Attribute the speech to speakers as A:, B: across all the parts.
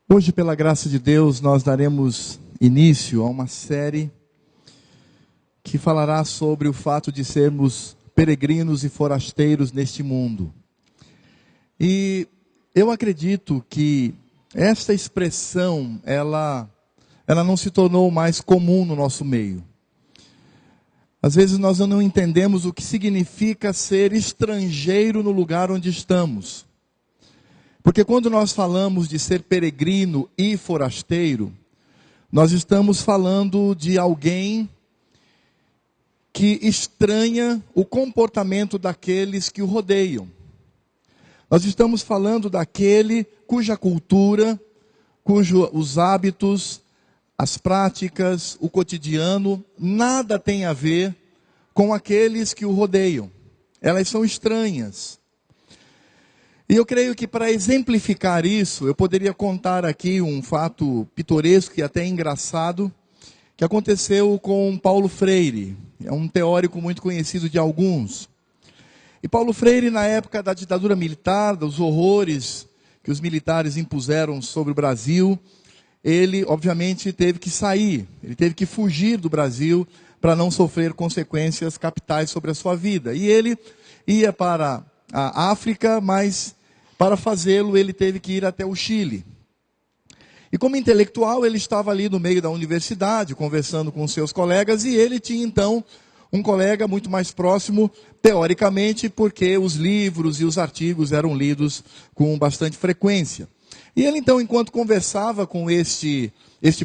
A: Hoje, pela graça de Deus, nós daremos início a uma série que falará sobre o fato de sermos peregrinos e forasteiros neste mundo. E eu acredito que esta expressão, ela não se tornou mais comum no nosso meio. Às vezes nós não entendemos o que significa ser estrangeiro no lugar onde estamos. Porque quando nós falamos de ser peregrino e forasteiro, nós estamos falando de alguém que estranha o comportamento daqueles que o rodeiam. Nós estamos falando daquele cuja cultura, os hábitos, as práticas, o cotidiano, nada tem a ver com aqueles que o rodeiam. Elas são estranhas. E eu creio que para exemplificar isso, eu poderia contar aqui um fato pitoresco e até engraçado, que aconteceu com Paulo Freire. É um teórico muito conhecido de alguns. E Paulo Freire, na época da ditadura militar, dos horrores que os militares impuseram sobre o Brasil, ele obviamente teve que sair, ele teve que fugir do Brasil para não sofrer consequências capitais sobre a sua vida. E ele ia para a África, mas para fazê-lo ele teve que ir até o Chile. E como intelectual ele estava ali no meio da universidade, conversando com seus colegas, e ele tinha então um colega muito mais próximo, teoricamente, porque os livros e os artigos eram lidos com bastante frequência. E ele então, enquanto conversava com este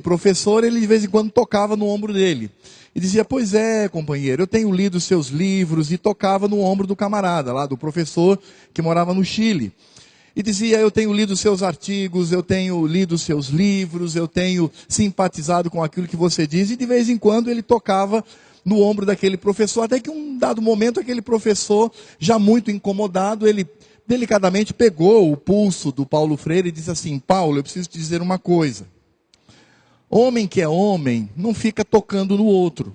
A: professor, ele de vez em quando tocava no ombro dele. E dizia: pois é, companheiro, eu tenho lido seus livros, e tocava no ombro do camarada, lá do professor que morava no Chile. E dizia: eu tenho lido seus artigos, eu tenho lido seus livros, eu tenho simpatizado com aquilo que você diz. E de vez em quando ele tocava no ombro daquele professor, até que um dado momento aquele professor, já muito incomodado, ele delicadamente pegou o pulso do Paulo Freire e disse assim: Paulo, eu preciso te dizer uma coisa. Homem que é homem não fica tocando no outro.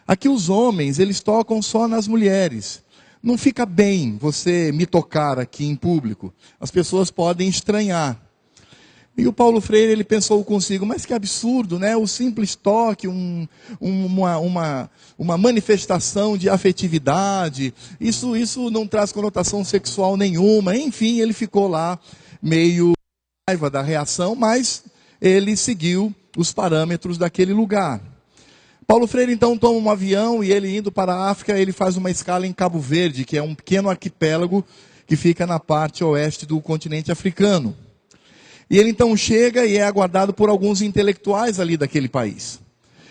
A: Aqui os homens, eles tocam só nas mulheres. Não fica bem você me tocar aqui em público. As pessoas podem estranhar. E o Paulo Freire, ele pensou consigo: mas que absurdo, né? O simples toque, uma manifestação de afetividade, isso não traz conotação sexual nenhuma. Enfim, ele ficou lá meio raiva da reação, mas ele seguiu os parâmetros daquele lugar. Paulo Freire então toma um avião e ele indo para a África, ele faz uma escala em Cabo Verde, que é um pequeno arquipélago que fica na parte oeste do continente africano. E ele então chega e é aguardado por alguns intelectuais ali daquele país.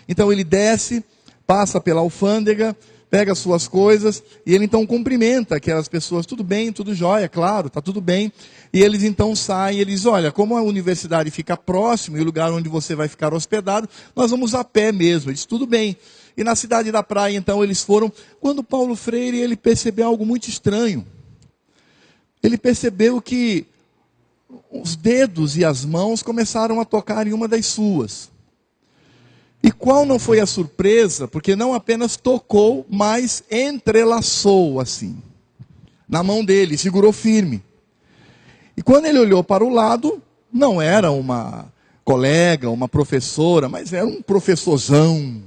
A: Então ele desce, passa pela alfândega, pega suas coisas, e ele então cumprimenta aquelas pessoas: tudo bem, tudo jóia, claro, está tudo bem. E eles então saem, e eles: olha, como a universidade fica próximo, e o lugar onde você vai ficar hospedado, nós vamos a pé mesmo. Ele disse: tudo bem. E na cidade da praia então eles foram, quando Paulo Freire, ele percebeu algo muito estranho. Ele percebeu que os dedos e as mãos começaram a tocar em uma das suas. E qual não foi a surpresa? Porque não apenas tocou, mas entrelaçou assim, na mão dele, segurou firme. E quando ele olhou para o lado, não era uma colega, uma professora, mas era um professorzão,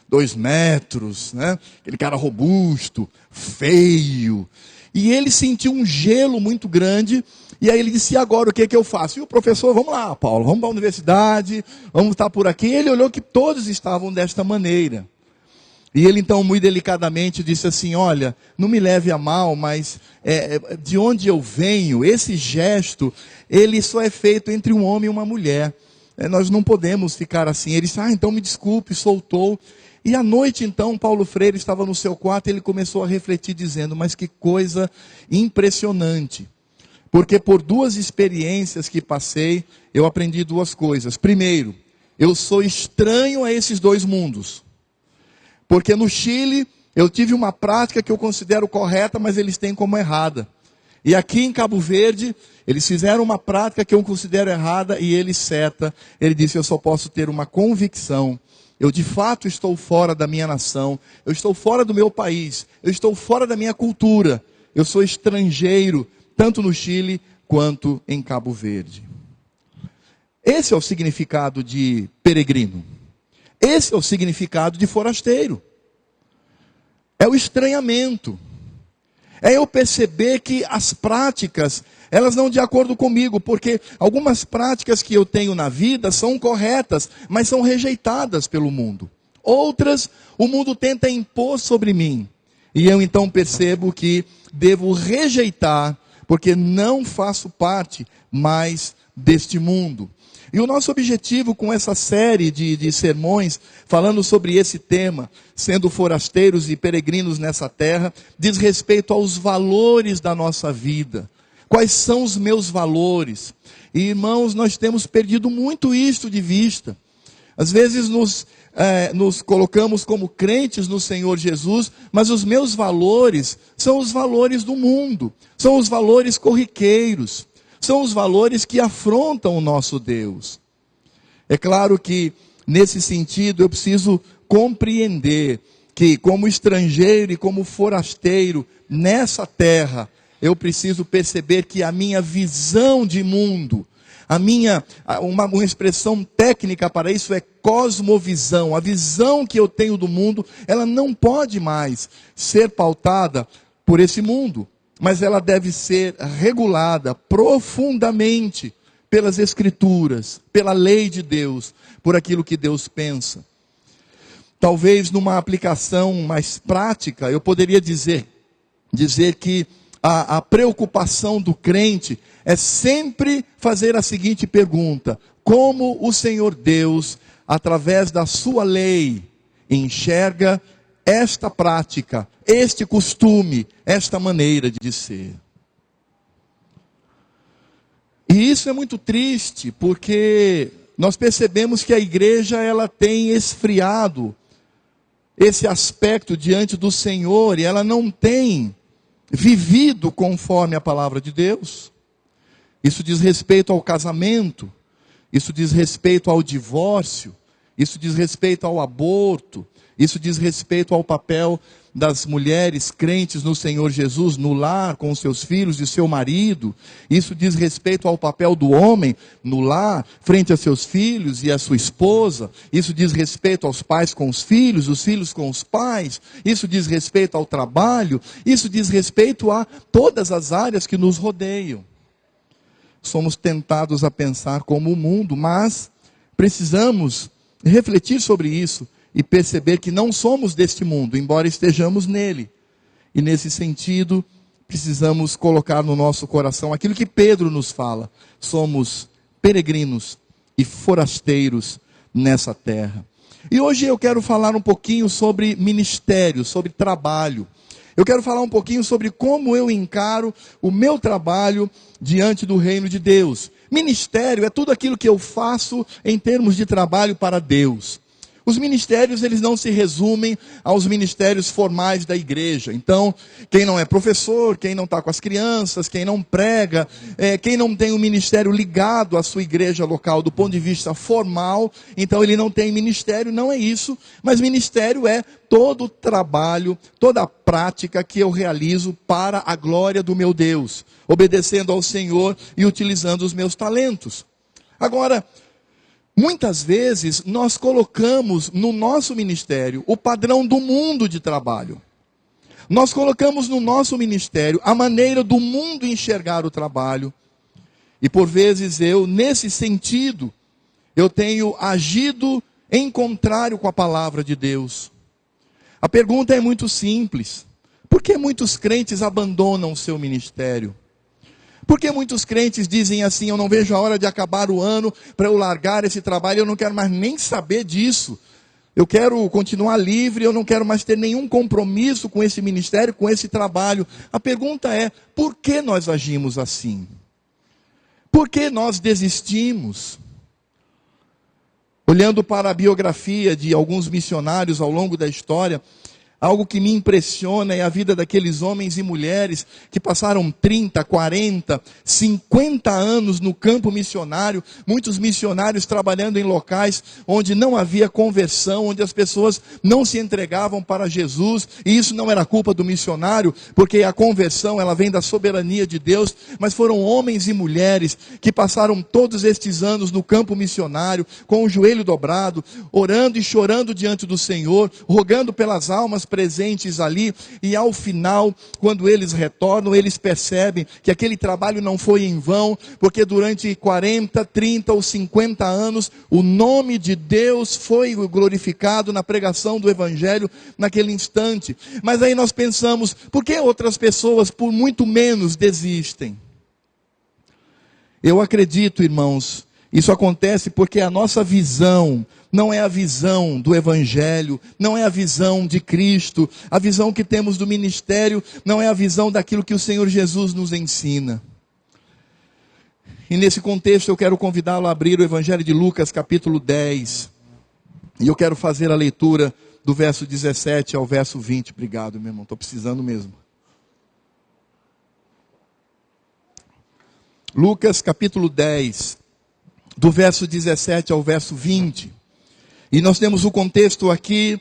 A: 2 metros, né? Aquele cara robusto, feio. E ele sentiu um gelo muito grande. E aí ele disse: e agora o que eu faço? E o professor: vamos lá, Paulo, vamos para a universidade, vamos estar por aqui. E ele olhou que todos estavam desta maneira. E ele então muito delicadamente disse assim: olha, não me leve a mal, mas de onde eu venho, esse gesto, ele só é feito entre um homem e uma mulher. Nós não podemos ficar assim. Ele disse: então me desculpe, soltou. E à noite então, Paulo Freire estava no seu quarto e ele começou a refletir dizendo: mas que coisa impressionante. Porque por 2 experiências que passei, eu aprendi 2 coisas. Primeiro, eu sou estranho a esses 2 mundos. Porque no Chile, eu tive uma prática que eu considero correta, mas eles têm como errada. E aqui em Cabo Verde, eles fizeram uma prática que eu considero errada e ele certa. Ele disse: eu só posso ter uma convicção. Eu de fato estou fora da minha nação. Eu estou fora do meu país. Eu estou fora da minha cultura. Eu sou estrangeiro, tanto no Chile quanto em Cabo Verde. Esse é o significado de peregrino. Esse é o significado de forasteiro. É o estranhamento. É eu perceber que as práticas, elas não de acordo comigo, porque algumas práticas que eu tenho na vida são corretas, mas são rejeitadas pelo mundo. Outras, o mundo tenta impor sobre mim. E eu então percebo que devo rejeitar, porque não faço parte mais deste mundo. E o nosso objetivo com essa série de sermões, falando sobre esse tema, sendo forasteiros e peregrinos nessa terra, diz respeito aos valores da nossa vida. Quais são os meus valores? E, irmãos, nós temos perdido muito isto de vista. Às vezes nos colocamos como crentes no Senhor Jesus, mas os meus valores são os valores do mundo, são os valores corriqueiros. São os valores que afrontam o nosso Deus. É claro que, nesse sentido, eu preciso compreender que, como estrangeiro e como forasteiro nessa terra, eu preciso perceber que a minha visão de mundo, uma expressão técnica para isso é cosmovisão. A visão que eu tenho do mundo, ela não pode mais ser pautada por esse mundo. Mas ela deve ser regulada profundamente pelas Escrituras, pela lei de Deus, por aquilo que Deus pensa. Talvez numa aplicação mais prática, eu poderia dizer que a preocupação do crente é sempre fazer a seguinte pergunta: como o Senhor Deus, através da sua lei, enxerga esta prática, este costume, esta maneira de ser? E isso é muito triste, porque nós percebemos que a igreja ela tem esfriado esse aspecto diante do Senhor, e ela não tem vivido conforme a palavra de Deus. Isso diz respeito ao casamento, isso diz respeito ao divórcio, isso diz respeito ao aborto, isso diz respeito ao papel das mulheres crentes no Senhor Jesus, no lar, com os seus filhos e seu marido. Isso diz respeito ao papel do homem no lar, frente a seus filhos e a sua esposa. Isso diz respeito aos pais com os filhos com os pais. Isso diz respeito ao trabalho. Isso diz respeito a todas as áreas que nos rodeiam. Somos tentados a pensar como o mundo, mas precisamos refletir sobre isso e perceber que não somos deste mundo, embora estejamos nele. E nesse sentido, precisamos colocar no nosso coração aquilo que Pedro nos fala: somos peregrinos e forasteiros nessa terra. E hoje eu quero falar um pouquinho sobre ministério, sobre trabalho. Eu quero falar um pouquinho sobre como eu encaro o meu trabalho diante do reino de Deus. Ministério é tudo aquilo que eu faço em termos de trabalho para Deus. Os ministérios, eles não se resumem aos ministérios formais da igreja. Então, quem não é professor, quem não está com as crianças, quem não prega, quem não tem um ministério ligado à sua igreja local do ponto de vista formal, então ele não tem ministério, não é isso. Mas ministério é todo o trabalho, toda a prática que eu realizo para a glória do meu Deus, obedecendo ao Senhor e utilizando os meus talentos. Agora, muitas vezes nós colocamos no nosso ministério o padrão do mundo de trabalho. Nós colocamos no nosso ministério a maneira do mundo enxergar o trabalho. E por vezes nesse sentido, eu tenho agido em contrário com a palavra de Deus. A pergunta é muito simples: por que muitos crentes abandonam o seu ministério? Por que muitos crentes dizem assim: eu não vejo a hora de acabar o ano para eu largar esse trabalho, eu não quero mais nem saber disso. Eu quero continuar livre, eu não quero mais ter nenhum compromisso com esse ministério, com esse trabalho. A pergunta é: por que nós agimos assim? Por que nós desistimos? Olhando para a biografia de alguns missionários ao longo da história, Algo que me impressiona é a vida daqueles homens e mulheres que passaram 30, 40, 50 anos no campo missionário, muitos missionários trabalhando em locais onde não havia conversão, onde as pessoas não se entregavam para Jesus, e isso não era culpa do missionário, porque a conversão ela vem da soberania de Deus, mas foram homens e mulheres que passaram todos estes anos no campo missionário, com o joelho dobrado, orando e chorando diante do Senhor, rogando pelas almas presentes ali, e ao final, quando eles retornam, eles percebem que aquele trabalho não foi em vão, porque durante 40, 30 ou 50 anos, o nome de Deus foi glorificado na pregação do Evangelho naquele instante. Mas aí nós pensamos, por que outras pessoas por muito menos desistem? Eu acredito, irmãos, isso acontece porque a nossa visão não é a visão do Evangelho, não é a visão de Cristo, a visão que temos do ministério não é a visão daquilo que o Senhor Jesus nos ensina. E nesse contexto eu quero convidá-lo a abrir o Evangelho de Lucas capítulo 10, e eu quero fazer a leitura do verso 17 ao verso 20, obrigado meu irmão, estou precisando mesmo. Lucas capítulo 10, do verso 17 ao verso 20. E nós temos o contexto aqui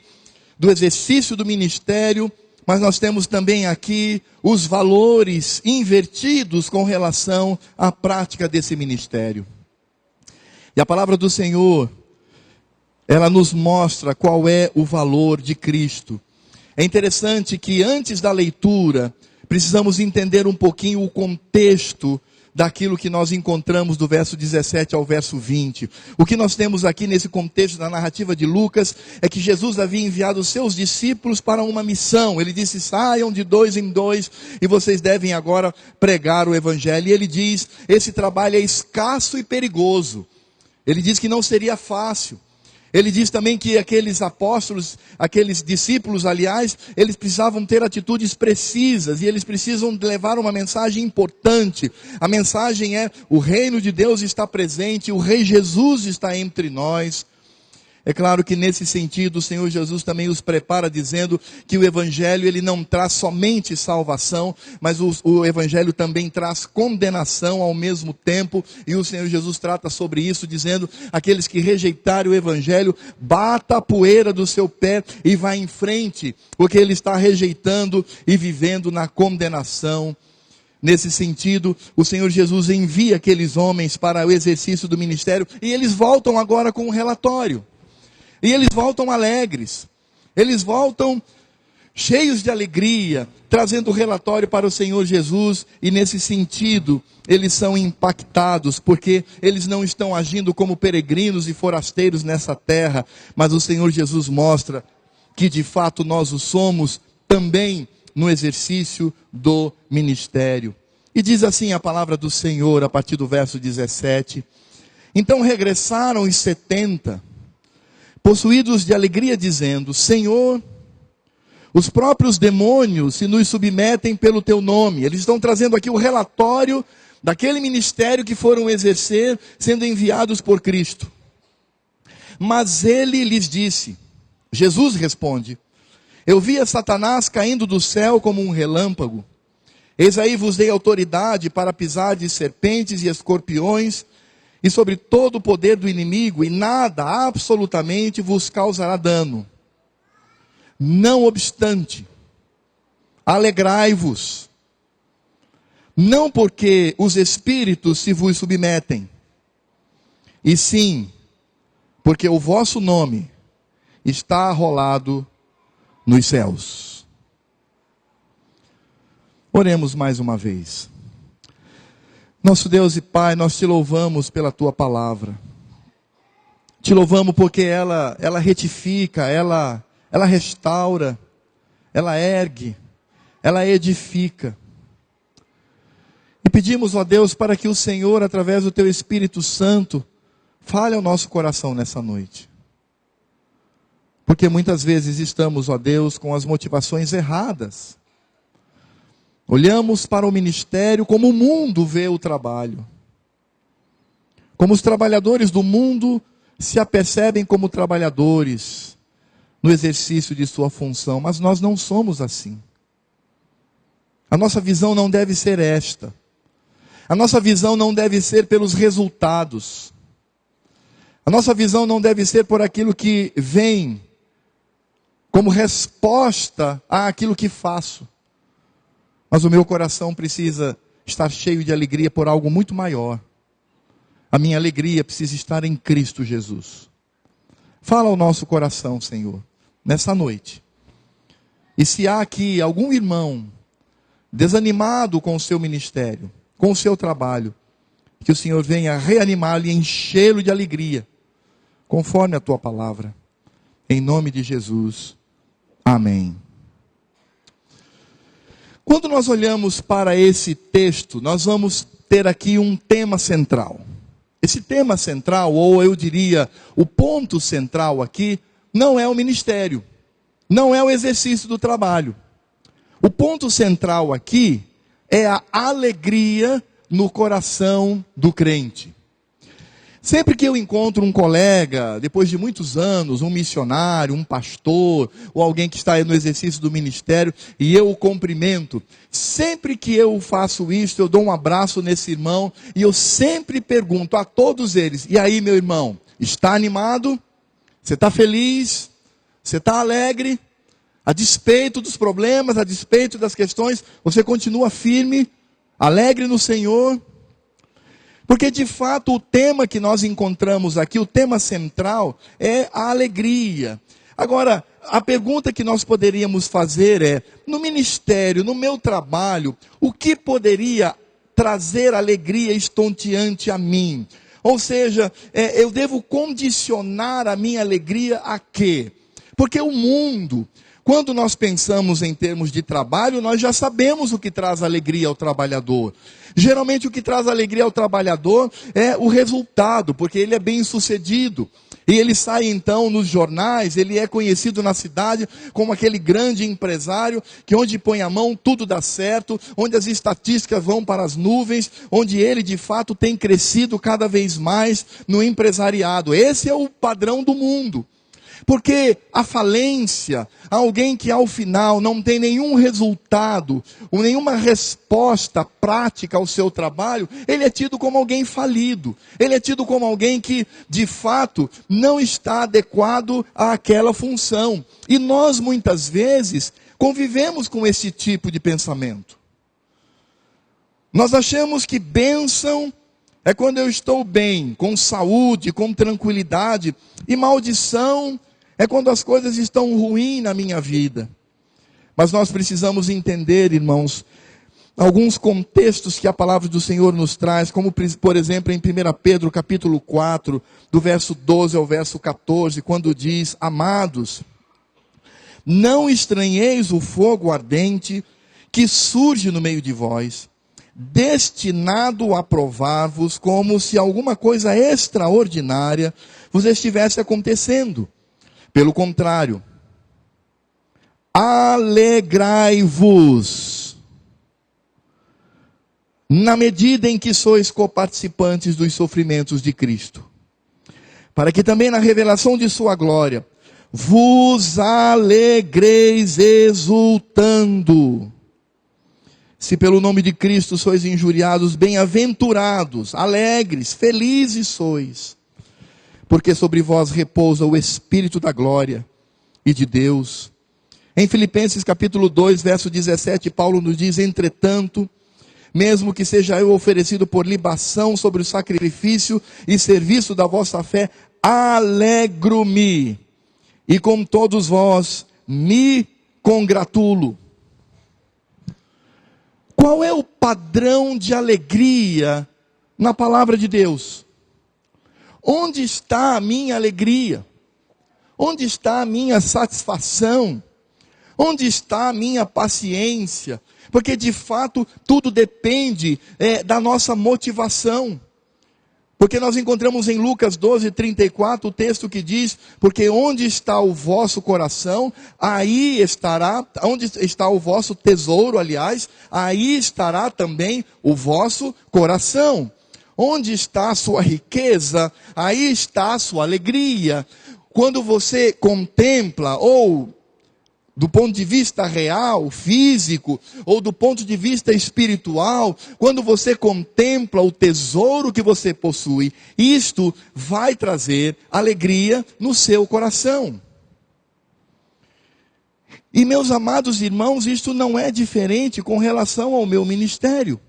A: do exercício do ministério, mas nós temos também aqui os valores invertidos com relação à prática desse ministério. E a palavra do Senhor, ela nos mostra qual é o valor de Cristo. É interessante que antes da leitura, precisamos entender um pouquinho o contexto daquilo que nós encontramos do verso 17 ao verso 20. O que nós temos aqui nesse contexto da narrativa de Lucas é que Jesus havia enviado os seus discípulos para uma missão. Ele disse, saiam de 2 em 2 e vocês devem agora pregar o Evangelho. E ele diz, esse trabalho é escasso e perigoso. Ele diz que não seria fácil. Ele diz também que aqueles apóstolos, aqueles discípulos, aliás, eles precisavam ter atitudes precisas e eles precisam levar uma mensagem importante. A mensagem é, o reino de Deus está presente, o Rei Jesus está entre nós. É claro que nesse sentido o Senhor Jesus também os prepara dizendo que o Evangelho ele não traz somente salvação, mas o Evangelho também traz condenação ao mesmo tempo. E o Senhor Jesus trata sobre isso dizendo, aqueles que rejeitarem o Evangelho, bata a poeira do seu pé e vá em frente, porque ele está rejeitando e vivendo na condenação. Nesse sentido, o Senhor Jesus envia aqueles homens para o exercício do ministério e eles voltam agora com um relatório. E eles voltam alegres, eles voltam cheios de alegria, trazendo relatório para o Senhor Jesus, e nesse sentido, eles são impactados, porque eles não estão agindo como peregrinos e forasteiros nessa terra, mas o Senhor Jesus mostra que de fato nós o somos também no exercício do ministério. E diz assim a palavra do Senhor, a partir do verso 17, então regressaram os 70, possuídos de alegria, dizendo, Senhor, os próprios demônios se nos submetem pelo teu nome. Eles estão trazendo aqui o relatório daquele ministério que foram exercer, sendo enviados por Cristo. Mas ele lhes disse, Jesus responde, eu via Satanás caindo do céu como um relâmpago. Eis aí vos dei autoridade para pisar de serpentes e escorpiões, e sobre todo o poder do inimigo, e nada absolutamente vos causará dano. Não obstante, alegrai-vos, não porque os espíritos se vos submetem, e sim, porque o vosso nome está arrolado nos céus. Oremos mais uma vez. Nosso Deus e Pai, nós te louvamos pela tua palavra. Te louvamos porque ela retifica, ela restaura, ela ergue, ela edifica. E pedimos, ó Deus, para que o Senhor, através do teu Espírito Santo, fale ao nosso coração nessa noite. Porque muitas vezes estamos, ó Deus, com as motivações erradas. Olhamos para o ministério como o mundo vê o trabalho. Como os trabalhadores do mundo se apercebem como trabalhadores. no exercício de sua função, mas nós não somos assim. A nossa visão não deve ser esta. A nossa visão não deve ser pelos resultados. A nossa visão não deve ser por aquilo que vem como resposta àquilo que faço. Mas o meu coração precisa estar cheio de alegria por algo muito maior. A minha alegria precisa estar em Cristo Jesus. Fala ao nosso coração, Senhor, nessa noite. E se há aqui algum irmão desanimado com o seu ministério, com o seu trabalho, que o Senhor venha reanimá-lo e enchê-lo de alegria, conforme a tua palavra. Em nome de Jesus. Amém. Quando nós olhamos para esse texto, nós vamos ter aqui um tema central. Esse tema central, ou eu diria, o ponto central aqui, não é o ministério, não é o exercício do trabalho. O ponto central aqui é a alegria no coração do crente. Sempre que eu encontro um colega, depois de muitos anos, um missionário, um pastor, ou alguém que está aí no exercício do ministério, e eu o cumprimento, sempre que eu faço isso, eu dou um abraço nesse irmão, e eu sempre pergunto a todos eles: e aí, meu irmão, está animado? Você está feliz? Você está alegre? A despeito dos problemas, a despeito das questões, você continua firme, alegre no Senhor? Porque de fato o tema que nós encontramos aqui, o tema central, é a alegria. Agora, a pergunta que nós poderíamos fazer é: no ministério, no meu trabalho, o que poderia trazer alegria estonteante a mim? Ou seja, eu devo condicionar a minha alegria a quê? Porque o mundo, quando nós pensamos em termos de trabalho, nós já sabemos o que traz alegria ao trabalhador. Geralmente o que traz alegria ao trabalhador é o resultado, porque ele é bem sucedido. E ele sai então nos jornais, ele é conhecido na cidade como aquele grande empresário, que onde põe a mão tudo dá certo, onde as estatísticas vão para as nuvens, onde ele de fato tem crescido cada vez mais no empresariado. Esse é o padrão do mundo. Porque a falência, alguém que ao final não tem nenhum resultado, ou nenhuma resposta prática ao seu trabalho, ele é tido como alguém falido. Ele é tido como alguém que, de fato, não está adequado àquela função. E nós, muitas vezes, convivemos com esse tipo de pensamento. Nós achamos que bênção é quando eu estou bem, com saúde, com tranquilidade, e maldição é quando as coisas estão ruins na minha vida. Mas nós precisamos entender, irmãos, alguns contextos que a palavra do Senhor nos traz, como por exemplo em 1 Pedro capítulo 4, do verso 12 ao verso 14, quando diz: amados, não estranheis o fogo ardente que surge no meio de vós, destinado a provar-vos, como se alguma coisa extraordinária vos estivesse acontecendo. Pelo contrário, alegrai-vos, na medida em que sois coparticipantes dos sofrimentos de Cristo, para que também na revelação de sua glória vos alegreis exultando. Se pelo nome de Cristo sois injuriados, bem-aventurados, alegres, felizes sois, porque sobre vós repousa o Espírito da glória e de Deus. Em Filipenses capítulo 2, verso 17, Paulo nos diz: entretanto, mesmo que seja eu oferecido por libação sobre o sacrifício e serviço da vossa fé, alegro-me, e com todos vós me congratulo. Qual é o padrão de alegria na palavra de Deus? Onde está a minha alegria? Onde está a minha satisfação? Onde está a minha paciência? Porque de fato tudo depende da nossa motivação. Porque nós encontramos em Lucas 12:34 o texto que diz: porque onde está o vosso coração, aí estará, onde está o vosso tesouro, aliás, aí estará também o vosso coração. Onde está a sua riqueza, aí está a sua alegria. quando você contempla, ou do ponto de vista real, físico, ou do ponto de vista espiritual, quando você contempla o tesouro que você possui, isto vai trazer alegria no seu coração. E meus amados irmãos, isto não é diferente com relação ao meu ministério.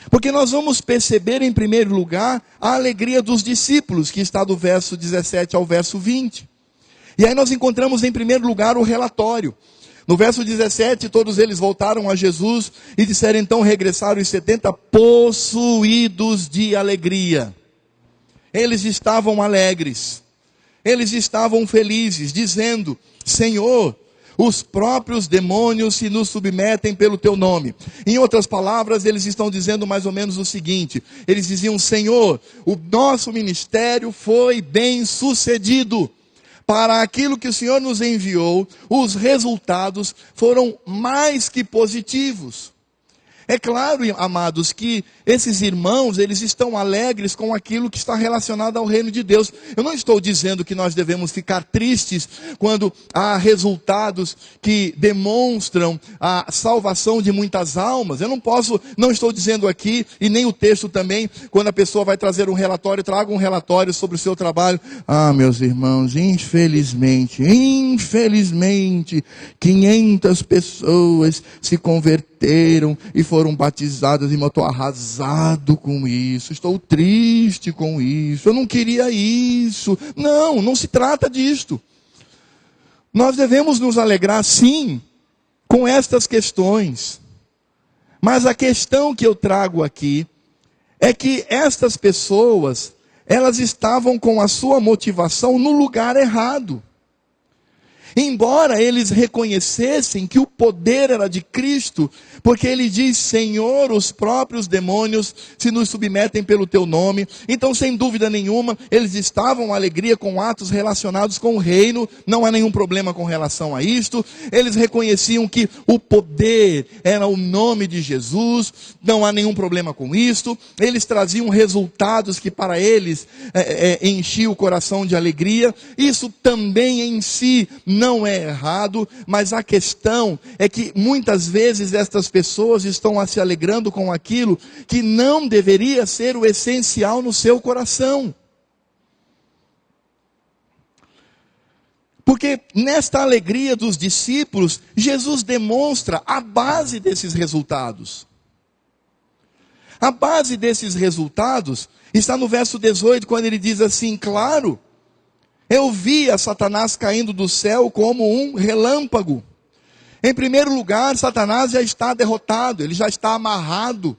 A: Porque nós vamos perceber em primeiro lugar a alegria dos discípulos, que está do verso 17 ao verso 20. E aí nós encontramos em primeiro lugar o relatório. No verso 17, todos eles voltaram a Jesus e disseram: então regressaram os 70 possuídos de alegria. Eles estavam alegres, eles estavam felizes, dizendo: Senhor, os próprios demônios se nos submetem pelo teu nome. Em outras palavras, eles estão dizendo mais ou menos o seguinte: eles diziam: Senhor, o nosso ministério foi bem sucedido. Para aquilo que o Senhor nos enviou, os resultados foram mais que positivos. É claro, amados, que esses irmãos, eles estão alegres com aquilo que está relacionado ao reino de Deus. Eu não estou dizendo que nós devemos ficar tristes quando há resultados que demonstram a salvação de muitas almas. Eu não estou dizendo aqui, e nem o texto também, quando a pessoa vai trazer um relatório, traga um relatório sobre o seu trabalho. Ah, meus irmãos, infelizmente, 500 pessoas se converteram e foram batizadas, e eu estou arrasado com isso, estou triste com isso, eu não queria isso. Não se trata disto. Nós devemos nos alegrar sim com estas questões, mas a questão que eu trago aqui é que estas pessoas, elas estavam com a sua motivação no lugar errado. Embora eles reconhecessem que o poder era de Cristo, porque ele diz: Senhor, os próprios demônios se nos submetem pelo teu nome. Então, sem dúvida nenhuma, eles estavam alegria com atos relacionados com o reino, não há nenhum problema com relação a isto. Eles reconheciam que o poder era o nome de Jesus, não há nenhum problema com isto. Eles traziam resultados que para eles enchiam o coração de alegria. Isso também em si não é errado, mas a questão é que muitas vezes estas pessoas estão se alegrando com aquilo que não deveria ser o essencial no seu coração. Porque nesta alegria dos discípulos, Jesus demonstra a base desses resultados. A base desses resultados está no verso 18, quando ele diz assim: claro, eu vi a Satanás caindo do céu como um relâmpago. Em primeiro lugar, Satanás já está derrotado, ele já está amarrado.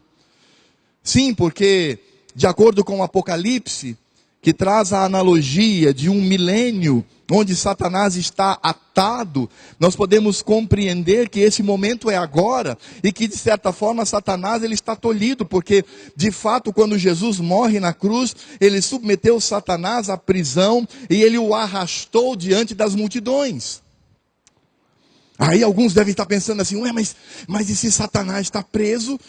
A: Sim, porque de acordo com o Apocalipse, que traz a analogia de um milênio, onde Satanás está atado, nós podemos compreender que esse momento é agora, e que de certa forma Satanás ele está tolhido, porque de fato quando Jesus morre na cruz, ele submeteu Satanás à prisão, e ele o arrastou diante das multidões. Aí alguns devem estar pensando assim: ué, mas e se Satanás está preso,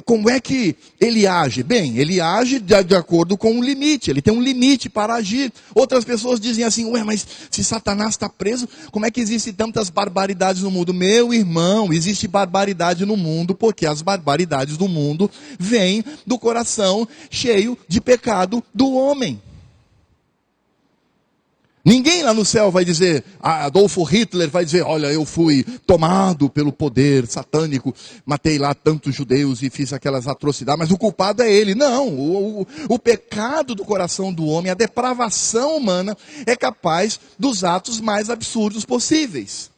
A: como é que ele age? Bem, ele age de acordo com um limite, ele tem um limite para agir. Outras pessoas dizem assim: ué, mas se Satanás está preso, como é que existem tantas barbaridades no mundo? Meu irmão, existe barbaridade no mundo, porque as barbaridades do mundo vêm do coração cheio de pecado do homem. Ninguém lá no céu vai dizer, Adolfo Hitler vai dizer: olha, eu fui tomado pelo poder satânico, matei lá tantos judeus e fiz aquelas atrocidades, mas o culpado é ele. Não, o pecado do coração do homem, a depravação humana é capaz dos atos mais absurdos possíveis.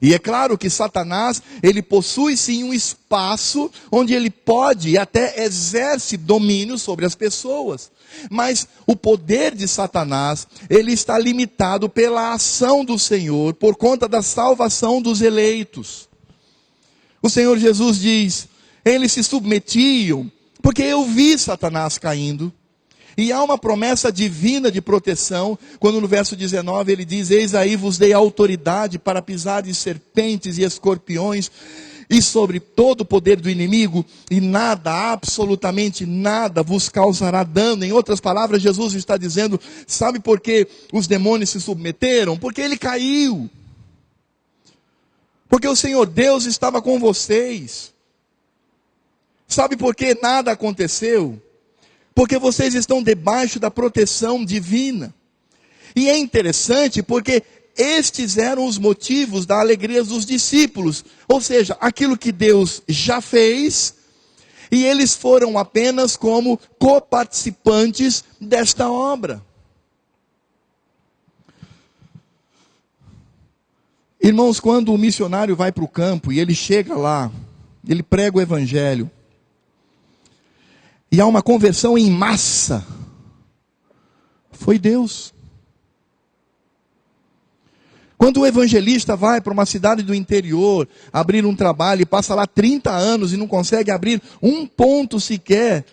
A: E é claro que Satanás, ele possui sim um espaço onde ele pode e até exerce domínio sobre as pessoas. Mas o poder de Satanás, ele está limitado pela ação do Senhor, por conta da salvação dos eleitos. O Senhor Jesus diz: eles se submetiam, porque eu vi Satanás caindo. E há uma promessa divina de proteção, quando no verso 19 ele diz: eis aí vos dei autoridade para pisar de serpentes e escorpiões, e sobre todo o poder do inimigo, e nada, absolutamente nada, vos causará dano. Em outras palavras, Jesus está dizendo: sabe por que os demônios se submeteram? Porque ele caiu. Porque o Senhor Deus estava com vocês. Sabe por que nada aconteceu? Porque vocês estão debaixo da proteção divina. E é interessante porque estes eram os motivos da alegria dos discípulos. Ou seja, aquilo que Deus já fez, e eles foram apenas como coparticipantes desta obra. Irmãos, quando o missionário vai para o campo e ele chega lá, ele prega o evangelho, e há uma conversão em massa, foi Deus. Quando o evangelista vai para uma cidade do interior, abrir um trabalho, e passa lá 30 anos e não consegue abrir um ponto sequer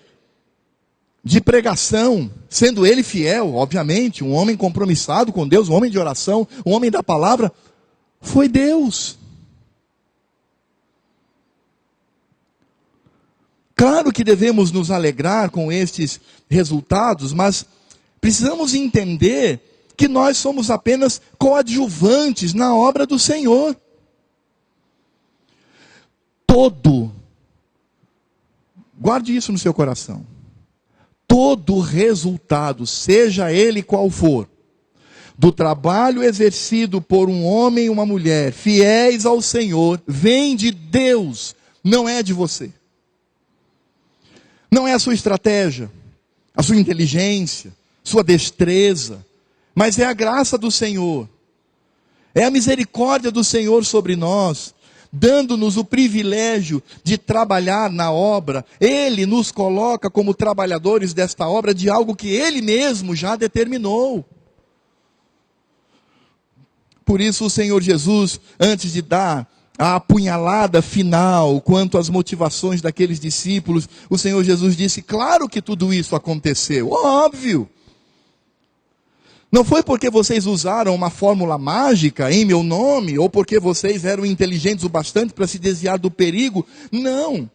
A: de pregação, sendo ele fiel, obviamente, um homem compromissado com Deus, um homem de oração, um homem da palavra, foi Deus. Claro que devemos nos alegrar com estes resultados, mas precisamos entender que nós somos apenas coadjuvantes na obra do Senhor. Guarde isso no seu coração. Todo resultado, seja ele qual for, do trabalho exercido por um homem e uma mulher, fiéis ao Senhor, vem de Deus, não é de você. Não é a sua estratégia, a sua inteligência, sua destreza, mas é a graça do Senhor. É a misericórdia do Senhor sobre nós, dando-nos o privilégio de trabalhar na obra. Ele nos coloca como trabalhadores desta obra de algo que Ele mesmo já determinou. Por isso o Senhor Jesus, antes de dar a apunhalada final quanto às motivações daqueles discípulos, o Senhor Jesus disse: claro que tudo isso aconteceu, óbvio. Não foi porque vocês usaram uma fórmula mágica em meu nome, ou porque vocês eram inteligentes o bastante para se desviar do perigo. Não.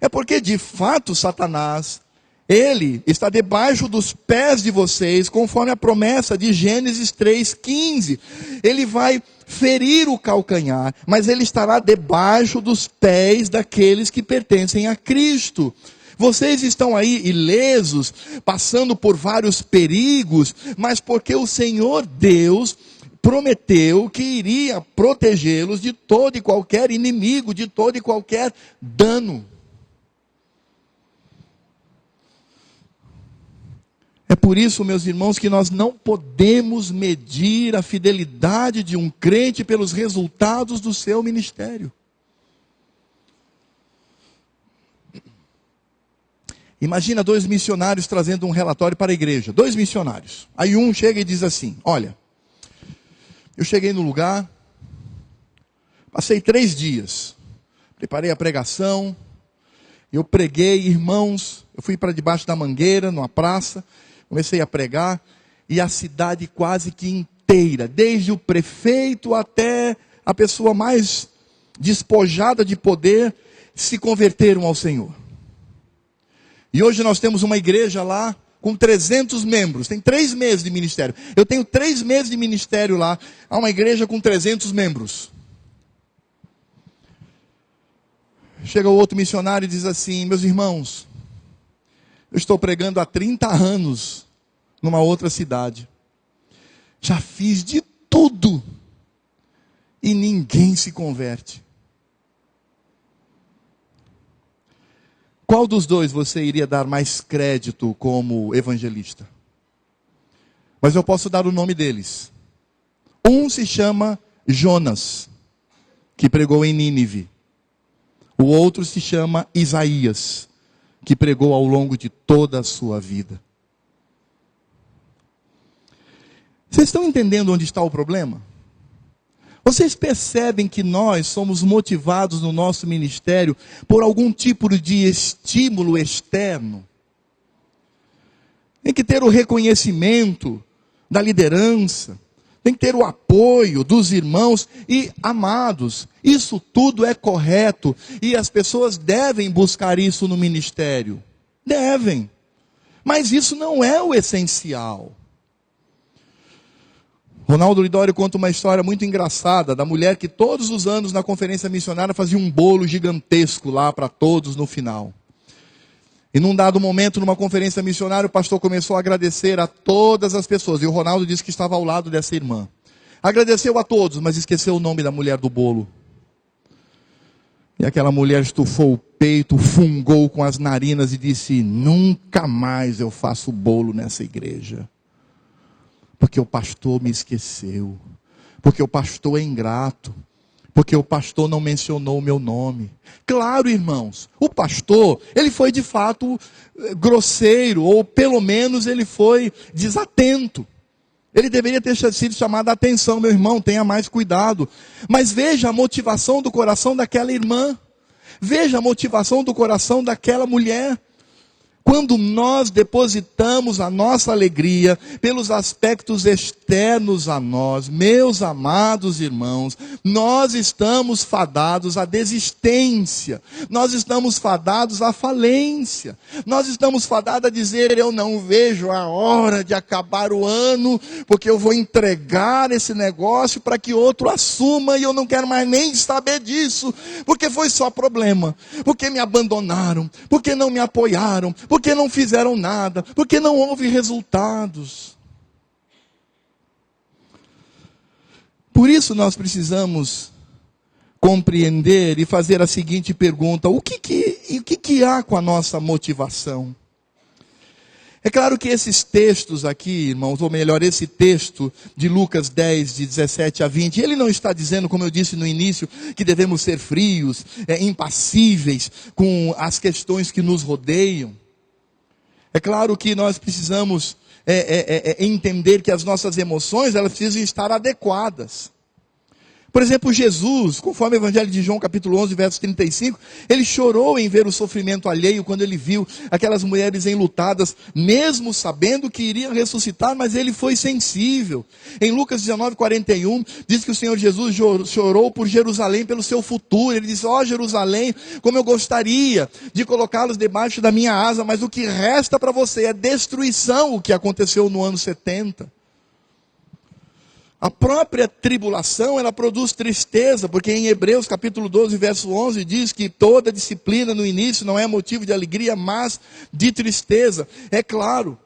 A: É porque de fato Satanás, ele está debaixo dos pés de vocês, conforme a promessa de Gênesis 3,15. Ele vai ferir o calcanhar, mas ele estará debaixo dos pés daqueles que pertencem a Cristo. Vocês estão aí ilesos, passando por vários perigos, mas porque o Senhor Deus prometeu que iria protegê-los de todo e qualquer inimigo, de todo e qualquer dano. É por isso, meus irmãos, que nós não podemos medir a fidelidade de um crente pelos resultados do seu ministério. Imagina 2 missionários trazendo um relatório para a igreja. 2 missionários. Aí um chega e diz assim: olha, eu cheguei no lugar, passei 3 dias, preparei a pregação, eu preguei, irmãos, eu fui para debaixo da mangueira, numa praça, comecei a pregar, e a cidade quase que inteira, desde o prefeito até a pessoa mais despojada de poder, se converteram ao Senhor. E hoje nós temos uma igreja lá com 300 membros, tem 3 meses de ministério. Eu tenho 3 meses de ministério lá, há uma igreja com 300 membros. Chega o outro missionário e diz assim: meus irmãos, eu estou pregando há 30 anos numa outra cidade. Já fiz de tudo e ninguém se converte. Qual dos dois você iria dar mais crédito como evangelista? Mas eu posso dar o nome deles. Um se chama Jonas, que pregou em Nínive. O outro se chama Isaías, que pregou ao longo de toda a sua vida. Vocês estão entendendo onde está o problema? Vocês percebem que nós somos motivados no nosso ministério por algum tipo de estímulo externo? Tem que ter o reconhecimento da liderança, tem que ter o apoio dos irmãos e amados. Isso tudo é correto e as pessoas devem buscar isso no ministério. Devem. Mas isso não é o essencial. Ronaldo Lidório conta uma história muito engraçada da mulher que todos os anos na conferência missionária fazia um bolo gigantesco lá para todos no final. E num dado momento, numa conferência missionária, o pastor começou a agradecer a todas as pessoas. E o Ronaldo disse que estava ao lado dessa irmã. Agradeceu a todos, mas esqueceu o nome da mulher do bolo. E aquela mulher estufou o peito, fungou com as narinas e disse: nunca mais eu faço bolo nessa igreja. Porque o pastor me esqueceu. Porque o pastor é ingrato. Porque o pastor não mencionou o meu nome. Claro, irmãos, o pastor, ele foi de fato grosseiro, ou pelo menos ele foi desatento. Ele deveria ter sido chamado a atenção: meu irmão, tenha mais cuidado. Mas veja a motivação do coração daquela irmã. Veja a motivação do coração daquela mulher. Quando nós depositamos a nossa alegria pelos aspectos externos a nós, meus amados irmãos, nós estamos fadados à desistência, nós estamos fadados à falência, nós estamos fadados a dizer: eu não vejo a hora de acabar o ano, porque eu vou entregar esse negócio para que outro assuma e eu não quero mais nem saber disso, porque foi só problema, porque me abandonaram, porque não me apoiaram, porque não fizeram nada, porque não houve resultados. Por isso nós precisamos compreender e fazer a seguinte pergunta: o que há com a nossa motivação? É claro que esses textos aqui, irmãos, ou melhor, esse texto de Lucas 10, de 17 a 20, ele não está dizendo, como eu disse no início, que devemos ser frios, impassíveis com as questões que nos rodeiam. É claro que nós precisamos entender que as nossas emoções, elas precisam estar adequadas. Por exemplo, Jesus, conforme o Evangelho de João, capítulo 11, verso 35, ele chorou em ver o sofrimento alheio quando ele viu aquelas mulheres enlutadas, mesmo sabendo que iriam ressuscitar, mas ele foi sensível. Em Lucas 19, 41, diz que o Senhor Jesus chorou por Jerusalém, pelo seu futuro. Ele disse: ó Jerusalém, como eu gostaria de colocá-los debaixo da minha asa, mas o que resta para você é destruição, o que aconteceu no ano 70. A própria tribulação, ela produz tristeza, porque em Hebreus capítulo 12, verso 11, diz que toda disciplina no início não é motivo de alegria, mas de tristeza. É claro.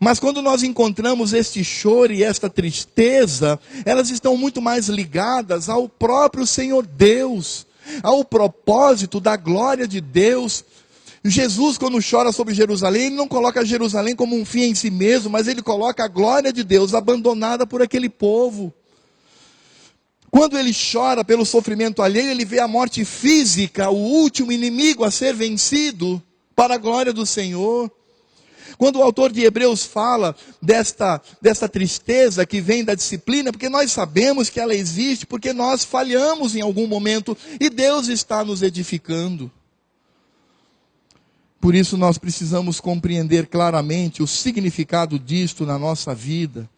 A: Mas quando nós encontramos este choro e esta tristeza, elas estão muito mais ligadas ao próprio Senhor Deus, ao propósito da glória de Deus. Jesus, quando chora sobre Jerusalém, ele não coloca Jerusalém como um fim em si mesmo, mas ele coloca a glória de Deus abandonada por aquele povo. Quando ele chora pelo sofrimento alheio, ele vê a morte física, o último inimigo a ser vencido, para a glória do Senhor. Quando o autor de Hebreus fala desta tristeza que vem da disciplina, porque nós sabemos que ela existe, porque nós falhamos em algum momento, e Deus está nos edificando. Por isso nós precisamos compreender claramente o significado disto na nossa vida.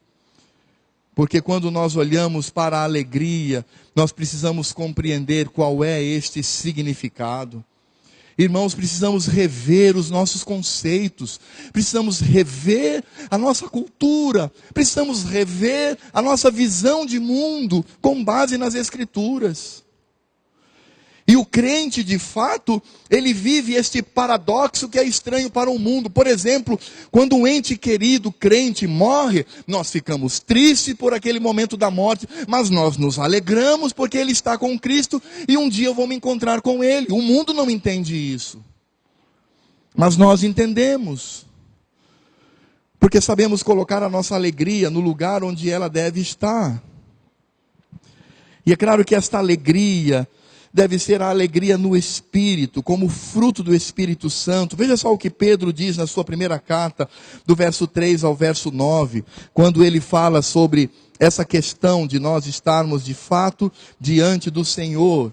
A: Porque quando nós olhamos para a alegria, nós precisamos compreender qual é este significado. Irmãos, precisamos rever os nossos conceitos, precisamos rever a nossa cultura, precisamos rever a nossa visão de mundo com base nas Escrituras. E o crente, de fato, ele vive este paradoxo que é estranho para o mundo. Por exemplo, quando um ente querido, crente, morre, nós ficamos tristes por aquele momento da morte, mas nós nos alegramos porque ele está com Cristo e um dia eu vou me encontrar com ele. O mundo não entende isso. Mas nós entendemos. Porque sabemos colocar a nossa alegria no lugar onde ela deve estar. E é claro que esta alegria deve ser a alegria no Espírito, como fruto do Espírito Santo. Veja só o que Pedro diz na sua primeira carta, do verso 3 ao verso 9, quando ele fala sobre essa questão de nós estarmos de fato diante do Senhor.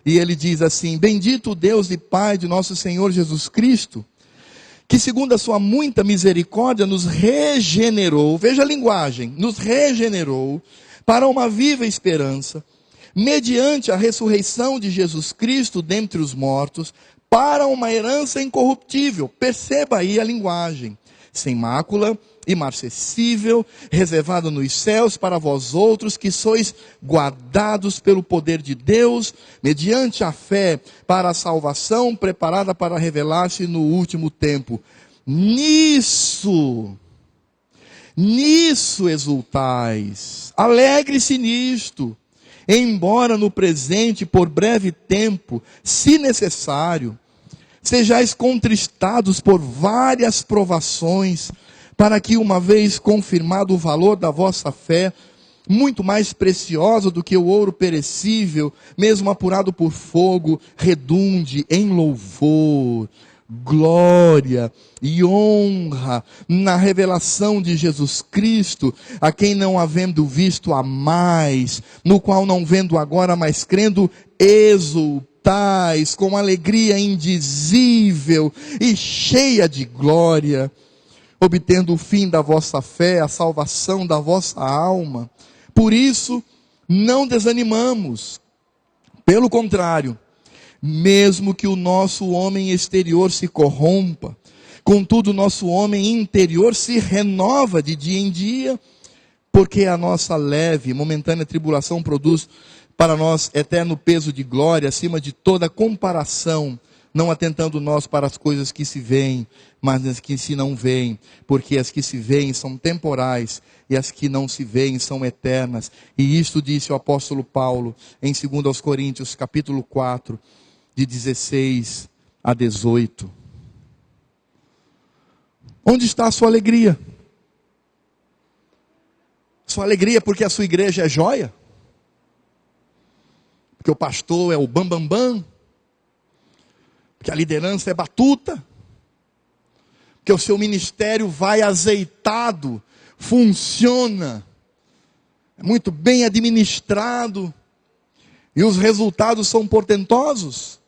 A: E ele diz assim: bendito o Deus e Pai de nosso Senhor Jesus Cristo, que segundo a sua muita misericórdia nos regenerou, veja a linguagem, nos regenerou para uma viva esperança, mediante a ressurreição de Jesus Cristo dentre os mortos, para uma herança incorruptível. Perceba aí a linguagem, sem mácula, imarcessível, reservada nos céus para vós outros, que sois guardados pelo poder de Deus, mediante a fé, para a salvação, preparada para revelar-se no último tempo. Nisso exultais, alegre-se nisto, embora no presente, por breve tempo, se necessário, sejais contristados por várias provações, para que, uma vez confirmado o valor da vossa fé, muito mais preciosa do que o ouro perecível, mesmo apurado por fogo, redunde em louvor, glória e honra na revelação de Jesus Cristo, a quem não havendo visto há mais, no qual não vendo agora, mas crendo, exultais com alegria indizível e cheia de glória, obtendo o fim da vossa fé, a salvação da vossa alma. Por isso, não desanimamos. Pelo contrário, mesmo que o nosso homem exterior se corrompa, contudo o nosso homem interior se renova de dia em dia, porque a nossa leve, momentânea tribulação produz para nós eterno peso de glória, acima de toda comparação, não atentando nós para as coisas que se veem, mas as que se não veem, porque as que se veem são temporais, e as que não se veem são eternas. E isto disse o apóstolo Paulo, em 2 Coríntios, capítulo 4, de 16 a 18. Onde está a sua alegria? Sua alegria porque a sua igreja é joia? Porque o pastor é o bambambam? Bam, bam? Porque a liderança é batuta? Porque o seu ministério vai azeitado, funciona, é muito bem administrado, e os resultados são portentosos?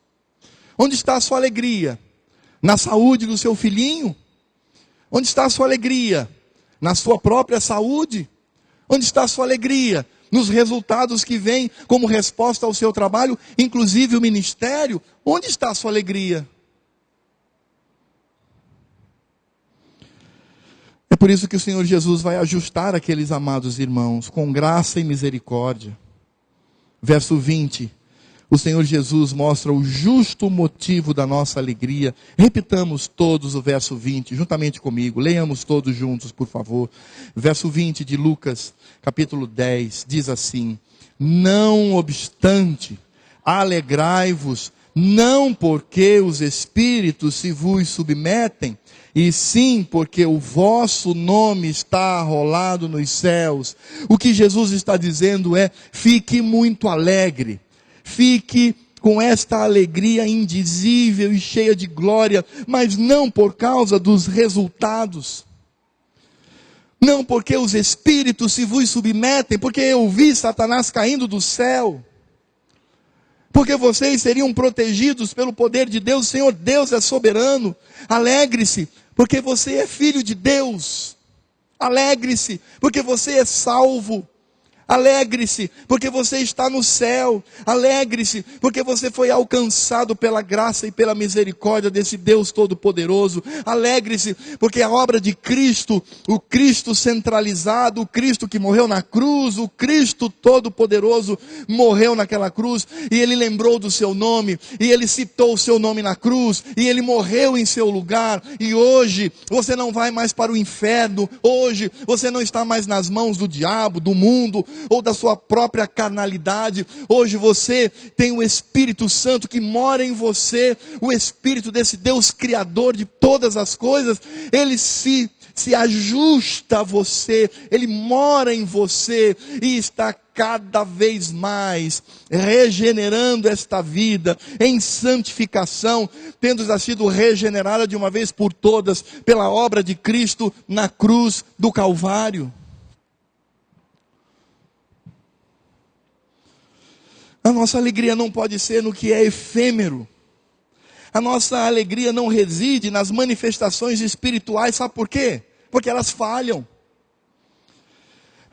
A: Onde está a sua alegria? Na saúde do seu filhinho? Onde está a sua alegria? Na sua própria saúde? Onde está a sua alegria? Nos resultados que vêm como resposta ao seu trabalho, inclusive o ministério? Onde está a sua alegria? É por isso que o Senhor Jesus vai ajustar aqueles amados irmãos, com graça e misericórdia. Verso 20, o Senhor Jesus mostra o justo motivo da nossa alegria. Repitamos todos o verso 20, juntamente comigo. Leiamos todos juntos, por favor. Verso 20 de Lucas, capítulo 10, diz assim: não obstante, alegrai-vos, não porque os espíritos se vos submetem, e sim porque o vosso nome está arrolado nos céus. O que Jesus está dizendo é: fique muito alegre, fique com esta alegria indizível e cheia de glória, mas não por causa dos resultados, não porque os espíritos se vos submetem, porque eu vi Satanás caindo do céu, porque vocês seriam protegidos pelo poder de Deus. O Senhor Deus é soberano. Alegre-se, porque você é filho de Deus. Alegre-se, porque você é salvo. Alegre-se, porque você está no céu. Alegre-se, porque você foi alcançado pela graça e pela misericórdia desse Deus Todo-Poderoso. Alegre-se, porque a obra de Cristo, o Cristo centralizado, o Cristo que morreu na cruz, o Cristo Todo-Poderoso morreu naquela cruz, e Ele lembrou do seu nome, e Ele citou o seu nome na cruz, e Ele morreu em seu lugar, e hoje você não vai mais para o inferno, hoje você não está mais nas mãos do diabo, do mundo, ou da sua própria carnalidade. Hoje você tem o Espírito Santo que mora em você, o Espírito desse Deus Criador de todas as coisas. Ele se ajusta a você, Ele mora em você, e está cada vez mais regenerando esta vida em santificação, tendo já sido regenerada de uma vez por todas pela obra de Cristo na cruz do Calvário. A nossa alegria não pode ser no que é efêmero. A nossa alegria não reside nas manifestações espirituais, sabe por quê? Porque elas falham.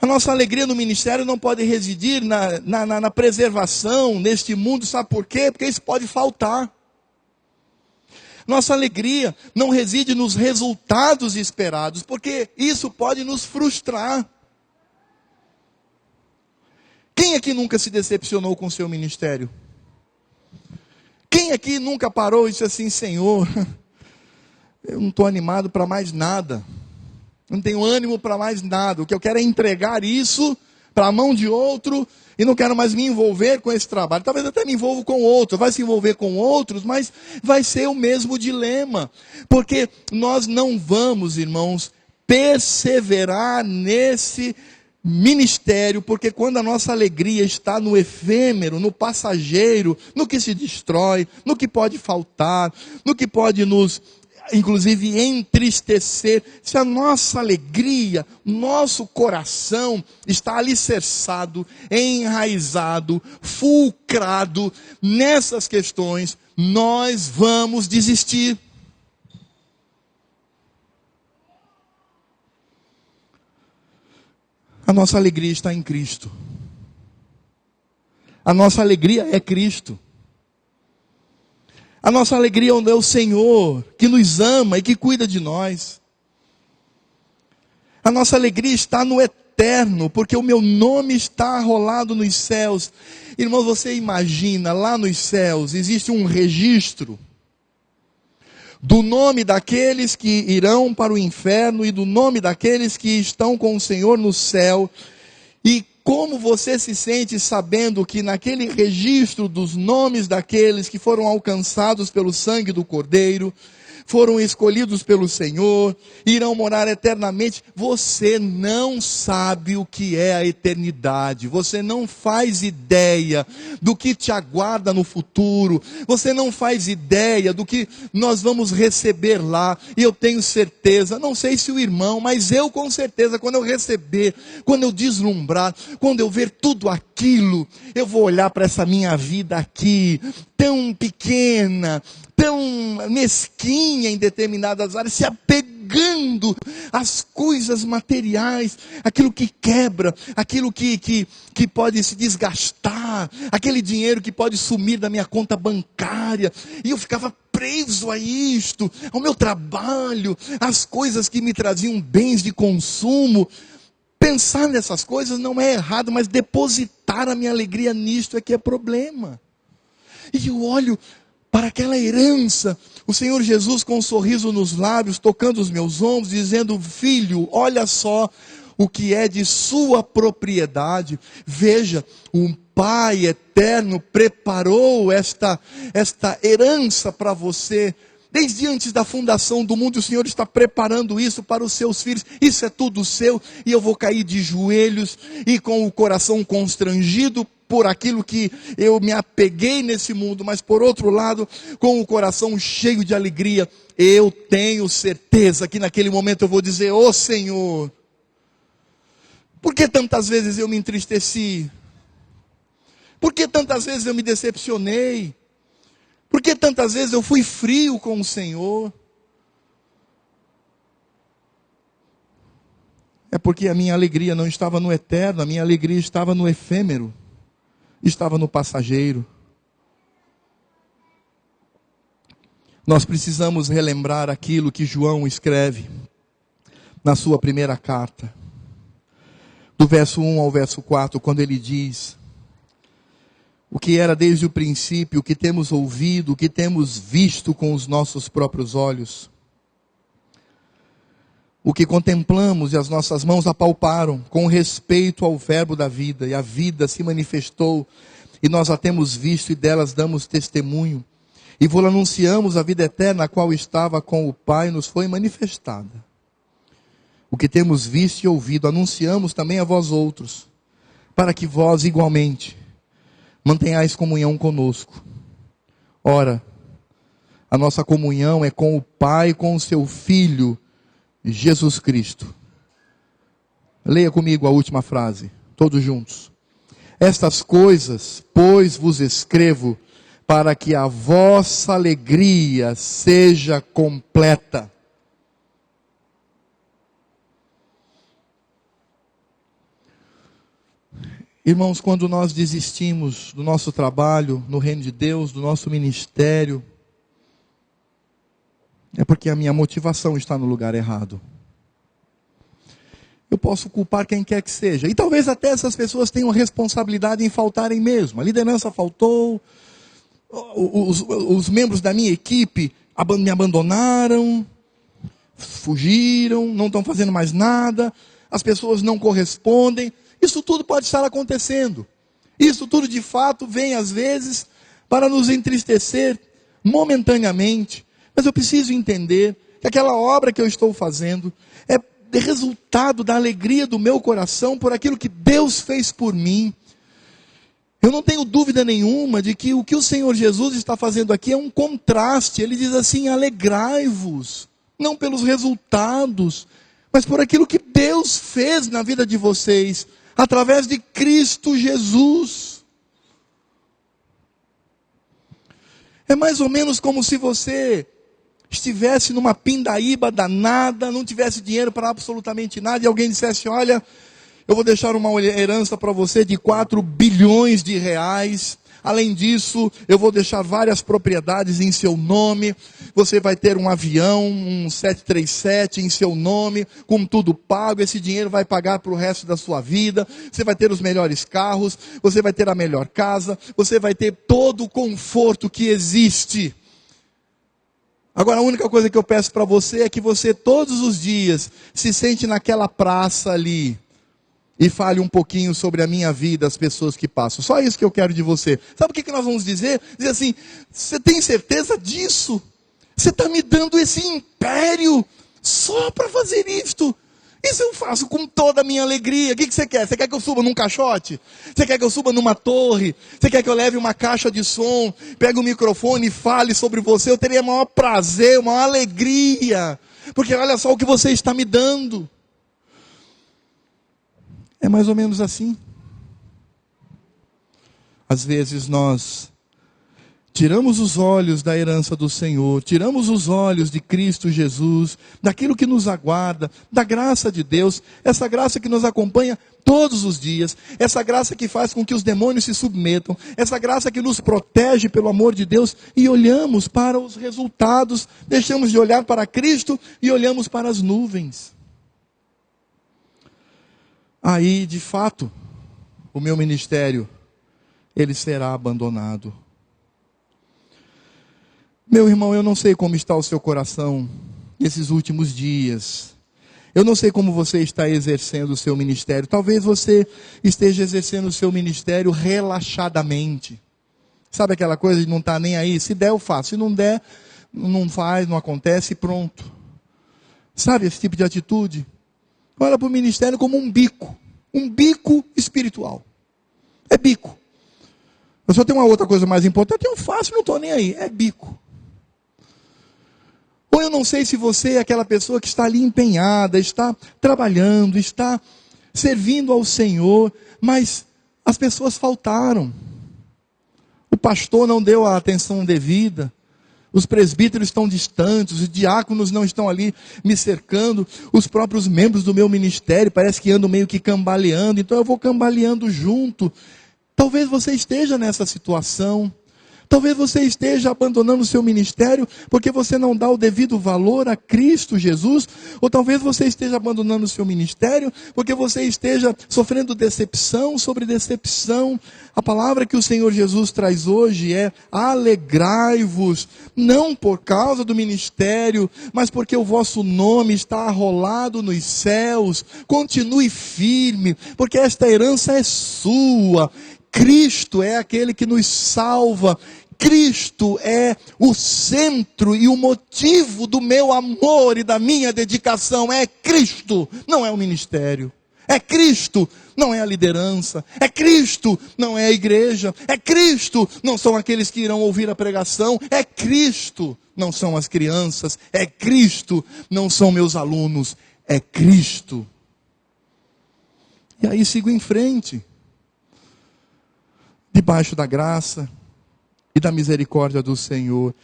A: A nossa alegria no ministério não pode residir na preservação neste mundo, sabe por quê? Porque isso pode faltar. Nossa alegria não reside nos resultados esperados, porque isso pode nos frustrar. Quem aqui nunca se decepcionou com o seu ministério? Quem aqui nunca parou e disse assim: Senhor, eu não estou animado para mais nada, não tenho ânimo para mais nada, o que eu quero é entregar isso para a mão de outro, e não quero mais me envolver com esse trabalho. Talvez até me envolvo com outro, vai se envolver com outros, mas vai ser o mesmo dilema, porque nós não vamos, irmãos, perseverar nesse ministério, porque quando a nossa alegria está no efêmero, no passageiro, no que se destrói, no que pode faltar, no que pode nos, inclusive, entristecer, se a nossa alegria, nosso coração está alicerçado, enraizado, fulcrado nessas questões, nós vamos desistir. A nossa alegria está em Cristo. A nossa alegria é Cristo. A nossa alegria é o Senhor, que nos ama e que cuida de nós. A nossa alegria está no eterno, porque o meu nome está arrolado nos céus. Irmão, você imagina, lá nos céus existe um registro do nome daqueles que irão para o inferno e do nome daqueles que estão com o Senhor no céu. E como você se sente sabendo que naquele registro dos nomes daqueles que foram alcançados pelo sangue do Cordeiro, foram escolhidos pelo Senhor, irão morar eternamente. Você não sabe o que é a eternidade, você não faz ideia do que te aguarda no futuro, você não faz ideia do que nós vamos receber lá. E eu tenho certeza, não sei se o irmão, mas eu com certeza, quando eu receber, quando eu deslumbrar, quando eu ver tudo aquilo, eu vou olhar para essa minha vida aqui, tão pequena, tão mesquinha em determinadas áreas, se apegando às coisas materiais, aquilo que quebra, aquilo que pode se desgastar, aquele dinheiro que pode sumir da minha conta bancária, e eu ficava preso a isto, ao meu trabalho, às coisas que me traziam bens de consumo. Pensar nessas coisas não é errado, mas depositar a minha alegria nisto é que é problema. E eu olho para aquela herança, o Senhor Jesus com um sorriso nos lábios, tocando os meus ombros, dizendo: filho, olha só o que é de sua propriedade. Veja, o Pai eterno preparou esta herança para você. Desde antes da fundação do mundo, o Senhor está preparando isso para os seus filhos. Isso é tudo seu, e eu vou cair de joelhos e com o coração constrangido por aquilo que eu me apeguei nesse mundo, mas por outro lado, com o coração cheio de alegria. Eu tenho certeza que naquele momento eu vou dizer: ô Senhor, por que tantas vezes eu me entristeci? Por que tantas vezes eu me decepcionei? Por que tantas vezes eu fui frio com o Senhor? É porque a minha alegria não estava no eterno, a minha alegria estava no efêmero, estava no passageiro. Nós precisamos relembrar aquilo que João escreve na sua primeira carta, do verso 1 ao verso 4, quando ele diz: o que era desde o princípio, o que temos ouvido, o que temos visto com os nossos próprios olhos, o que contemplamos e as nossas mãos apalparam com respeito ao verbo da vida, e a vida se manifestou, e nós a temos visto e delas damos testemunho, e vos anunciamos a vida eterna, a qual estava com o Pai, nos foi manifestada. O que temos visto e ouvido, anunciamos também a vós outros, para que vós igualmente mantenhais comunhão conosco. Ora, a nossa comunhão é com o Pai e com o seu Filho, Jesus Cristo. Leia comigo a última frase, todos juntos. Estas coisas, pois, vos escrevo, para que a vossa alegria seja completa. Irmãos, quando nós desistimos do nosso trabalho no reino de Deus, do nosso ministério, é porque a minha motivação está no lugar errado. Eu posso culpar quem quer que seja. E talvez até essas pessoas tenham responsabilidade em faltarem mesmo. A liderança faltou, os membros da minha equipe me abandonaram, fugiram, não estão fazendo mais nada, as pessoas não correspondem. Isso tudo pode estar acontecendo. Isso tudo de fato vem às vezes para nos entristecer momentaneamente. Mas eu preciso entender que aquela obra que eu estou fazendo é resultado da alegria do meu coração por aquilo que Deus fez por mim. Eu não tenho dúvida nenhuma de que o que o Senhor Jesus está fazendo aqui é um contraste. Ele diz assim: alegrai-vos, não pelos resultados, mas por aquilo que Deus fez na vida de vocês, através de Cristo Jesus. É mais ou menos como se você estivesse numa pindaíba danada, não tivesse dinheiro para absolutamente nada, e alguém dissesse: olha, eu vou deixar uma herança para você de 4 bilhões de reais. Além disso, eu vou deixar várias propriedades em seu nome. Você vai ter um avião, um 737 em seu nome, com tudo pago. Esse dinheiro vai pagar para o resto da sua vida. Você vai ter os melhores carros, você vai ter a melhor casa, você vai ter todo o conforto que existe. Agora, a única coisa que eu peço para você é que você todos os dias se sente naquela praça ali e fale um pouquinho sobre a minha vida, as pessoas que passam. Só isso que eu quero de você. Sabe o que nós vamos dizer? Dizer assim: você tem certeza disso? Você está me dando esse império só para fazer isto? Isso eu faço com toda a minha alegria. O que você quer? Você quer que eu suba num caixote? Você quer que eu suba numa torre? Você quer que eu leve uma caixa de som, pegue o microfone e fale sobre você? Eu teria o maior prazer, maior alegria. Porque olha só o que você está me dando. É mais ou menos assim. Às vezes nós tiramos os olhos da herança do Senhor, tiramos os olhos de Cristo Jesus, daquilo que nos aguarda, da graça de Deus, essa graça que nos acompanha todos os dias, essa graça que faz com que os demônios se submetam, essa graça que nos protege pelo amor de Deus, e olhamos para os resultados, deixamos de olhar para Cristo e olhamos para as nuvens. Aí, de fato, o meu ministério, ele será abandonado. Meu irmão, eu não sei como está o seu coração nesses últimos dias. Eu não sei como você está exercendo o seu ministério. Talvez você esteja exercendo o seu ministério relaxadamente. Sabe aquela coisa de não estar nem aí? Se der, eu faço. Se não der, não faz, não acontece e pronto. Sabe esse tipo de atitude? Olha para o ministério como um bico espiritual. É bico. Eu só tenho uma outra coisa mais importante, eu faço e não estou nem aí. É bico. Ou eu não sei se você é aquela pessoa que está ali empenhada, está trabalhando, está servindo ao Senhor, mas as pessoas faltaram. O pastor não deu a atenção devida. Os presbíteros estão distantes, os diáconos não estão ali me cercando, os próprios membros do meu ministério parece que andam meio que cambaleando, então eu vou cambaleando junto. Talvez você esteja nessa situação. Talvez você esteja abandonando o seu ministério porque você não dá o devido valor a Cristo Jesus. Ou talvez você esteja abandonando o seu ministério porque você esteja sofrendo decepção sobre decepção. A palavra que o Senhor Jesus traz hoje é: alegrai-vos, não por causa do ministério, mas porque o vosso nome está arrolado nos céus. Continue firme, porque esta herança é sua. Cristo é aquele que nos salva. Cristo é o centro e o motivo do meu amor e da minha dedicação. É Cristo, não é o ministério. É Cristo, não é a liderança. É Cristo, não é a igreja. É Cristo, não são aqueles que irão ouvir a pregação. É Cristo, não são as crianças. É Cristo, não são meus alunos. É Cristo. E aí sigo em frente. Debaixo da graça e da misericórdia do Senhor.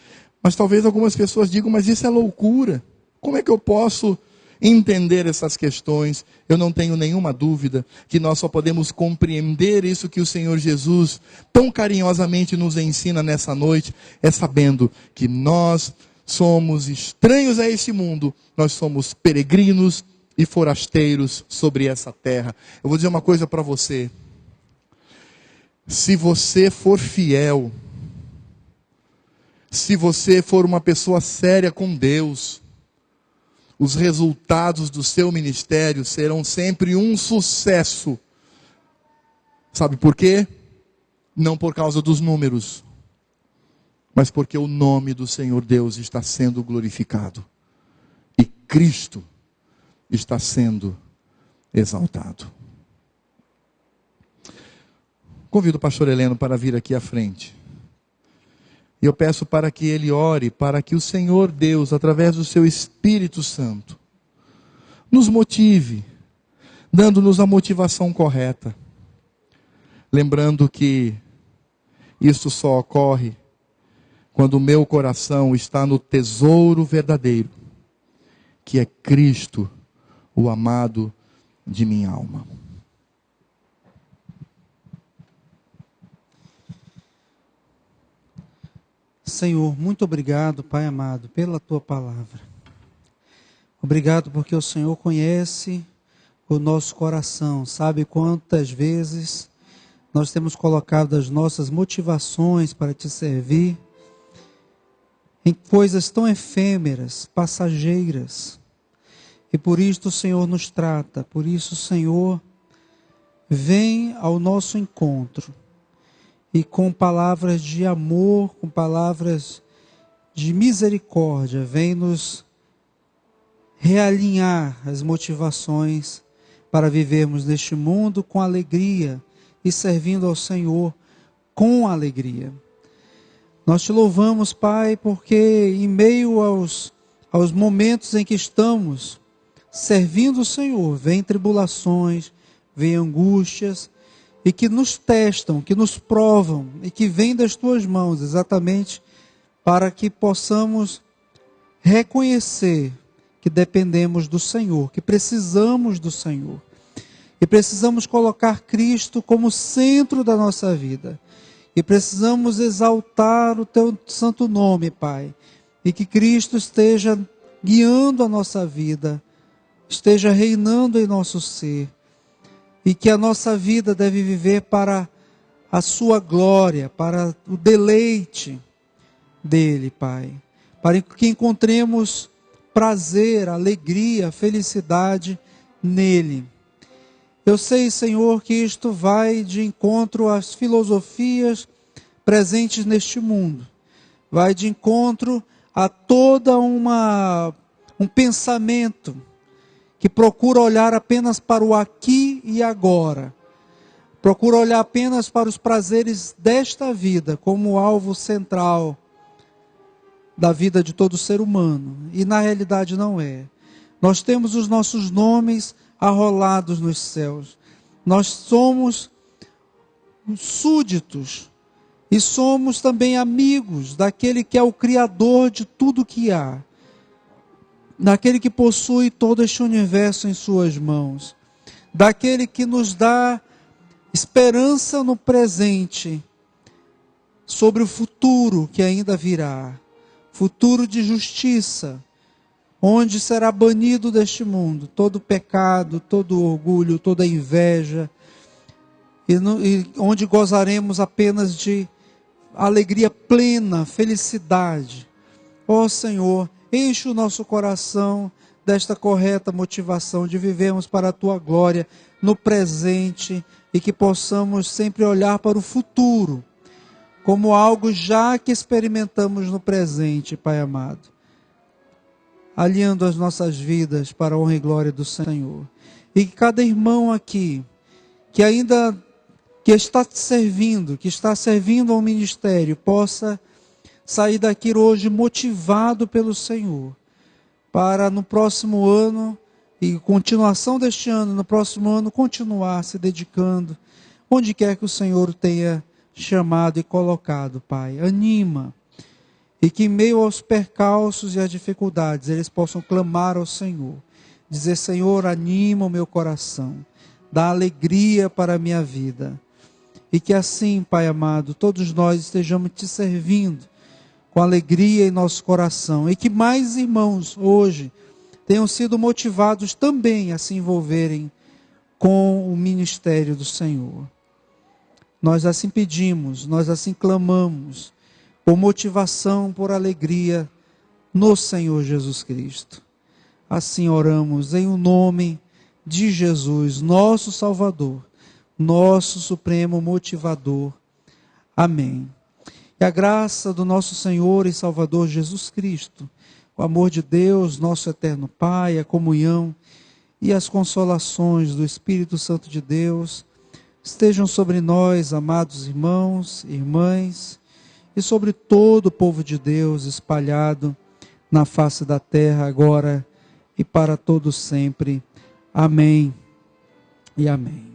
A: Mas talvez algumas pessoas digam, mas isso é loucura. Como é que eu posso entender essas questões? Eu não tenho nenhuma dúvida que nós só podemos compreender isso que o Senhor Jesus tão carinhosamente nos ensina nessa noite, é sabendo que nós somos estranhos a esse mundo, nós somos peregrinos e forasteiros sobre essa terra. Eu vou dizer uma coisa para você: se você for fiel, se você for uma pessoa séria com Deus, os resultados do seu ministério serão sempre um sucesso. Sabe por quê? Não por causa dos números, mas porque o nome do Senhor Deus está sendo glorificado e Cristo está sendo exaltado. Convido o pastor Heleno para vir aqui à frente. E eu peço para que ele ore, para que o Senhor Deus, através do seu Espírito Santo, nos motive, dando-nos a motivação correta. Lembrando que isso só ocorre quando o meu coração está no tesouro verdadeiro, que é Cristo, o amado de minha alma.
B: Senhor, muito obrigado, Pai amado, pela Tua palavra. Obrigado porque o Senhor conhece o nosso coração, sabe quantas vezes nós temos colocado as nossas motivações para Te servir em coisas tão efêmeras, passageiras. E por isso o Senhor nos trata, por isso o Senhor vem ao nosso encontro. E com palavras de amor, com palavras de misericórdia, vem nos realinhar as motivações para vivermos neste mundo com alegria e servindo ao Senhor com alegria. Nós te louvamos, Pai, porque em meio aos momentos em que estamos servindo o Senhor, vem tribulações, vem angústias, e que nos testam, que nos provam, e que vêm das Tuas mãos, exatamente para que possamos reconhecer que dependemos do Senhor, que precisamos do Senhor. E precisamos colocar Cristo como centro da nossa vida. E precisamos exaltar o Teu santo nome, Pai. E que Cristo esteja guiando a nossa vida, esteja reinando em nosso ser. E que a nossa vida deve viver para a Sua glória, para o deleite dEle, Pai. Para que encontremos prazer, alegria, felicidade nele. Eu sei, Senhor, que isto vai de encontro às filosofias presentes neste mundo. Vai de encontro a toda um pensamento que procura olhar apenas para o aqui e agora. Procura olhar apenas para os prazeres desta vida como alvo central da vida de todo ser humano. E na realidade não é. Nós temos os nossos nomes arrolados nos céus. Nós somos súditos e somos também amigos daquele que é o Criador de tudo que há. Daquele que possui todo este universo em suas mãos, daquele que nos dá esperança no presente, sobre o futuro que ainda virá, futuro de justiça, onde será banido deste mundo todo pecado, todo orgulho, toda inveja, e onde gozaremos apenas de alegria plena, felicidade. Ó Senhor, enche o nosso coração desta correta motivação de vivermos para a Tua glória no presente e que possamos sempre olhar para o futuro como algo já que experimentamos no presente, Pai amado. Alinhando as nossas vidas para a honra e glória do Senhor. E que cada irmão aqui, que está servindo ao ministério, possa sair daqui hoje motivado pelo Senhor, para no próximo ano, e continuação deste ano, no próximo ano, continuar se dedicando, onde quer que o Senhor tenha chamado e colocado, Pai. Anima. E que em meio aos percalços e às dificuldades, eles possam clamar ao Senhor. Dizer, Senhor, anima o meu coração. Dá alegria para a minha vida. E que assim, Pai amado, todos nós estejamos te servindo com alegria em nosso coração. E que mais irmãos hoje tenham sido motivados também a se envolverem com o ministério do Senhor. Nós assim pedimos, nós assim clamamos, por motivação, por alegria no Senhor Jesus Cristo. Assim oramos em o nome de Jesus, nosso Salvador, nosso supremo motivador. Amém. E a graça do nosso Senhor e Salvador Jesus Cristo, o amor de Deus, nosso eterno Pai, a comunhão e as consolações do Espírito Santo de Deus estejam sobre nós, amados irmãos e irmãs, e sobre todo o povo de Deus espalhado na face da terra, agora e para todo sempre. Amém e amém.